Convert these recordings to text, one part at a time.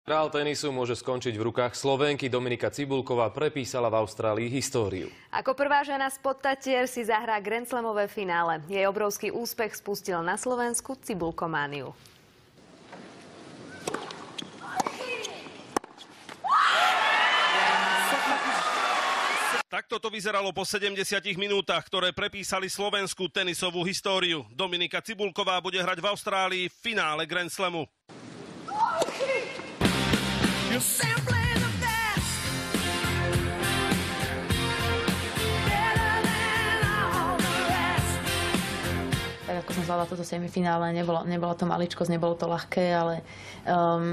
Král tenisu môže skončiť v rukách Slovénky. Dominika Cibulková prepísala v Austrálii históriu. Ako prvá žena z podtatier si zahrá Grand Slamové finále. Jej obrovský úspech spustil na Slovensku Cibulkomániu. Takto to vyzeralo po 70 minútach, ktoré prepísali slovenskú tenisovú históriu. Dominika Cibulková bude hrať v Austrálii v finále Grand Slamu. Tak ako som zvládla toto semifinále, nebolo to maličkosť, nebolo to ľahké, ale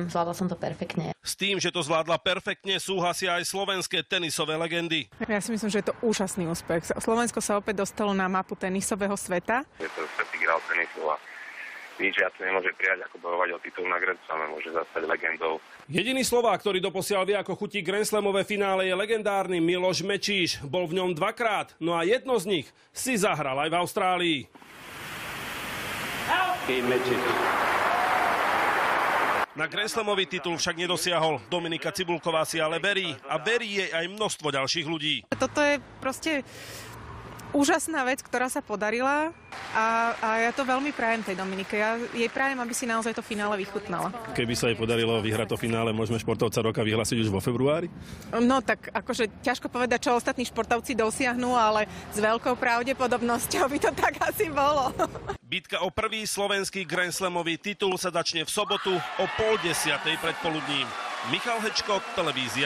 zvládla som to perfektne. S tým, že to zvládla perfektne, súhlasia aj slovenské tenisové legendy. Ja si myslím, že je to úžasný úspech. Slovensko sa opäť dostalo na mapu tenisového sveta. Je to svätý grál tenisu a nič viac nemôže prijať, ako bojovať o titul na Grand Slame, môže zastať legendou. Jediný Slovák, ktorý doposiaľ vie, ako chutí Grand Slamové finále, je legendárny Miloš Mečíš. Bol v ňom dvakrát, no a jedno z nich si zahral aj v Austrálii. Na Grand Slamový titul však nedosiahol. Dominika Cibulková si ale verí a verí jej aj množstvo ďalších ľudí. Toto je proste úžasná vec, ktorá sa podarila a ja to veľmi prajem tej Dominike. Ja jej prajem, aby si naozaj to finále vychutnala. Keby sa jej podarilo vyhrať to finále, môžeme športovca roka vyhlásiť už vo februári? No tak akože ťažko povedať, čo ostatní športovci dosiahnu, ale s veľkou pravdepodobnosťou by to tak asi bolo. Bitka o prvý slovenský Grand Slamový titul sa začne v sobotu o 9:30 predpoludním. Michal Hečko, televízia.